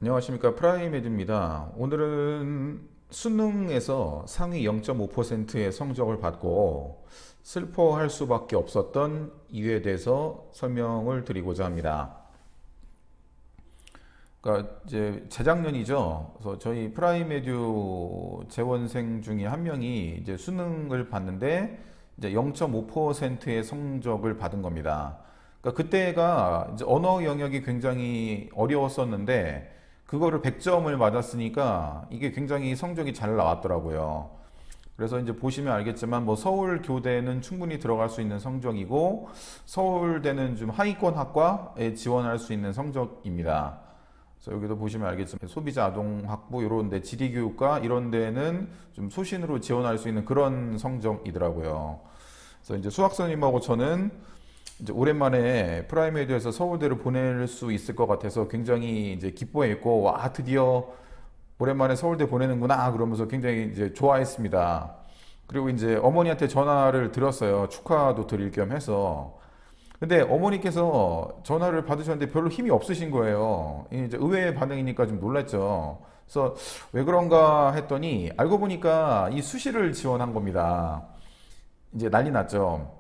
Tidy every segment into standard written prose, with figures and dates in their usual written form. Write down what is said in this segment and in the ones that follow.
안녕하십니까, 프라이메드입니다. 오늘은 수능에서 상위 0.5%의 성적을 받고 슬퍼할 수밖에 없었던 이유에 대해서 설명을 드리고자 합니다. 그러니까 이제 재작년이죠. 그래서 저희 프라이메듀 재원생 중에 한 명이 이제 수능을 봤는데 이제 0.5%의 성적을 받은 겁니다. 그러니까 그때가 이제 언어 영역이 굉장히 어려웠었는데 그거를 100점을 맞았으니까 이게 굉장히 성적이 잘 나왔더라고요. 그래서 이제 보시면 알겠지만 뭐 서울 교대는 충분히 들어갈 수 있는 성적이고 서울대는 좀 하위권 학과에 지원할 수 있는 성적입니다. 그래서 여기도 보시면 알겠지만 소비자 아동학부 이런 데 지리교육과 이런 데는 좀 소신으로 지원할 수 있는 그런 성적이더라고요. 그래서 이제 수학 선생님하고 저는 이제 오랜만에 프라이메리에서 서울대를 보낼 수 있을 것 같아서 굉장히 이제 기뻐했고, 와, 드디어 오랜만에 서울대 보내는구나 그러면서 굉장히 이제 좋아했습니다. 그리고 이제 어머니한테 전화를 드렸어요. 축하도 드릴 겸 해서. 근데 어머니께서 전화를 받으셨는데 별로 힘이 없으신 거예요. 이제 의외의 반응이니까 좀 놀랐죠. 그래서 왜 그런가 했더니 알고 보니까 이 수시를 지원한 겁니다. 이제 난리 났죠.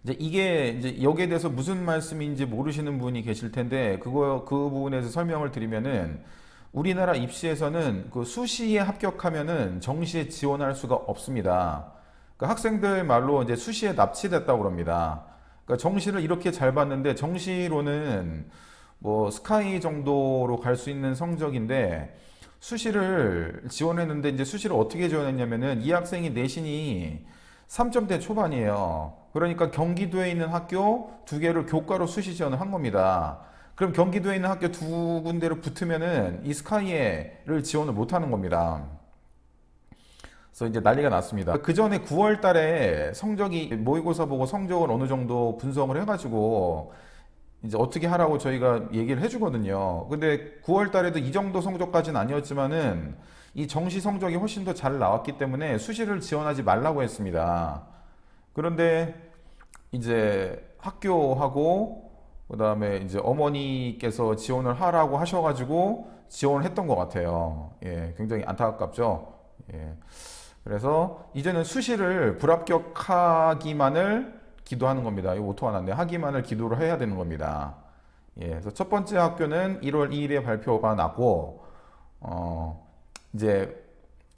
이제 이게 이제 여기에 대해서 무슨 말씀인지 모르시는 분이 계실 텐데 그 부분에서 설명을 드리면은 우리나라 입시에서는 그 수시에 합격하면은 정시에 지원할 수가 없습니다. 그 학생들 말로 이제 수시에 납치됐다고 그럽니다. 그러니까 정시를 이렇게 잘 봤는데 정시로는 뭐 스카이 정도로 갈 수 있는 성적인데 수시를 지원했는데 이제 수시를 어떻게 지원했냐면은 이 학생이 내신이 3점대 초반이에요. 그러니까 경기도에 있는 학교 두 개를 교과로 수시 지원을 한 겁니다. 그럼 경기도에 있는 학교 두 군데를 붙으면은 이 스카이에를 지원을 못 하는 겁니다. 그래서 이제 난리가 났습니다. 그 전에 9월 달에 성적이 모의고사 보고 성적을 어느 정도 분석을 해가지고 이제 어떻게 하라고 저희가 얘기를 해주거든요. 근데 9월 달에도 이 정도 성적까지는 아니었지만은 이 정시 성적이 훨씬 더 잘 나왔기 때문에 수시를 지원하지 말라고 했습니다. 그런데 이제 학교하고 그다음에 이제 어머니께서 지원을 하라고 하셔가지고 지원을 했던 것 같아요. 예, 굉장히 안타깝죠. 예. 그래서 이제는 수시를 불합격하기만을 기도하는 겁니다. 이거 오토가 났네. 하기만을 기도를 해야 되는 겁니다. 예, 그래서 첫 번째 학교는 1월 2일에 발표가 나고, 이제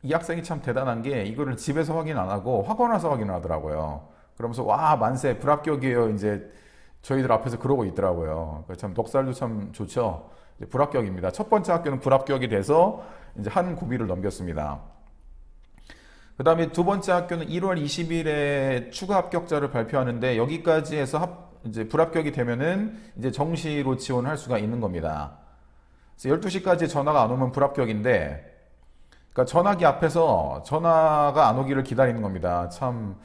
이 학생이 참 대단한 게 이거를 집에서 확인 안 하고 학원 와서 확인을 하더라고요. 그러면서 와, 만세, 불합격이에요. 이제 저희들 앞에서 그러고 있더라고요. 참 넉살도 참 좋죠. 이제 불합격입니다. 첫 번째 학교는 불합격이 돼서 이제 한 고비를 넘겼습니다. 그 다음에 두 번째 학교는 1월 20일에 추가 합격자를 발표하는데 여기까지 해서 이제 불합격이 되면은 이제 정시로 지원할 수가 있는 겁니다. 그래서 12시까지 전화가 안 오면 불합격인데, 그러니까 전화기 앞에서 전화가 안 오기를 기다리는 겁니다. 참,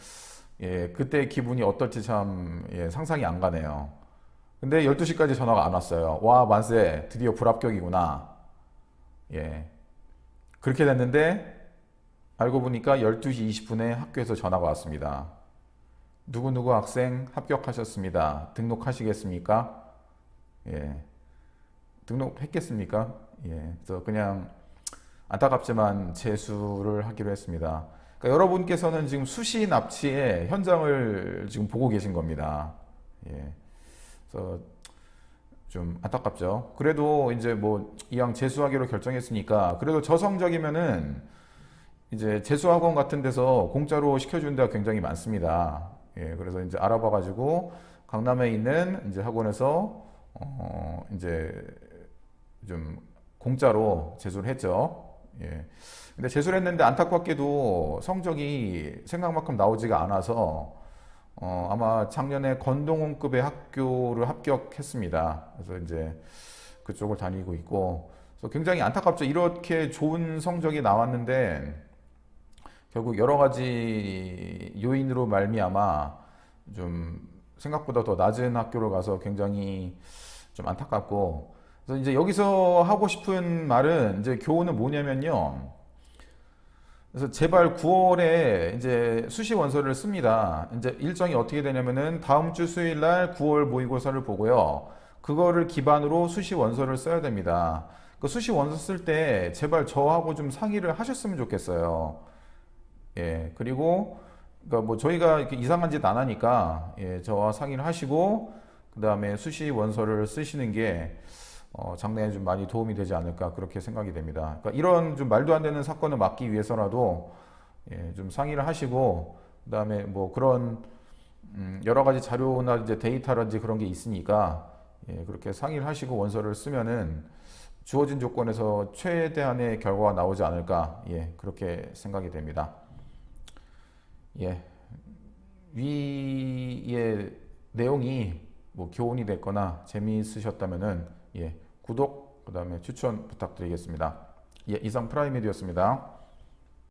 예, 그때 기분이 어떨지 참, 예, 상상이 안 가네요. 근데 12시까지 전화가 안 왔어요. 와, 만세, 드디어 불합격이구나. 예. 그렇게 됐는데, 알고 보니까 12시 20분에 학교에서 전화가 왔습니다. 누구누구 학생 합격하셨습니다. 등록하시겠습니까? 예. 등록했겠습니까? 예. 그래서 그냥 안타깝지만 재수를 하기로 했습니다. 그러니까 여러분께서는 지금 수시 납치의 현장을 지금 보고 계신 겁니다. 예. 그래서 좀 안타깝죠. 그래도 이제 뭐 이왕 재수하기로 결정했으니까 그래도 저 성적이면은 이제 재수학원 같은 데서 공짜로 시켜주는 데가 굉장히 많습니다. 예, 그래서 이제 알아봐가지고 강남에 있는 이제 학원에서 이제 좀 공짜로 재수를 했죠. 예. 근데 재수를 했는데 안타깝게도 성적이 생각만큼 나오지가 않아서 아마 작년에 건동원급의 학교를 합격했습니다. 그래서 이제 그쪽을 다니고 있고, 그래서 굉장히 안타깝죠. 이렇게 좋은 성적이 나왔는데 결국 여러 가지 요인으로 말미암아 좀 생각보다 더 낮은 학교를 가서 굉장히 좀 안타깝고, 그래서 이제 여기서 하고 싶은 말은 이제 교훈은 뭐냐면요. 그래서 제발 9월에 이제 수시 원서를 씁니다. 이제 일정이 어떻게 되냐면은 다음 주 수요일 날 9월 모의고사를 보고요. 그거를 기반으로 수시 원서를 써야 됩니다. 그 수시 원서 쓸 때 제발 저하고 좀 상의를 하셨으면 좋겠어요. 예, 그리고 그러니까 뭐 저희가 이렇게 이상한 짓 안 하니까 예, 저와 상의를 하시고 그 다음에 수시 원서를 쓰시는 게 장래에 좀 많이 도움이 되지 않을까 그렇게 생각이 됩니다. 그러니까 이런 좀 말도 안 되는 사건을 막기 위해서라도 예, 좀 상의를 하시고 그 다음에 뭐 그런 여러 가지 자료나 이제 데이터라든지 그런 게 있으니까 예, 그렇게 상의를 하시고 원서를 쓰면은 주어진 조건에서 최대한의 결과가 나오지 않을까 예, 그렇게 생각이 됩니다. 예, 위의 내용이 뭐 교훈이 됐거나 재미있으셨다면은 예, 구독 그다음에 추천 부탁드리겠습니다. 예, 이상 프라이메디였습니다.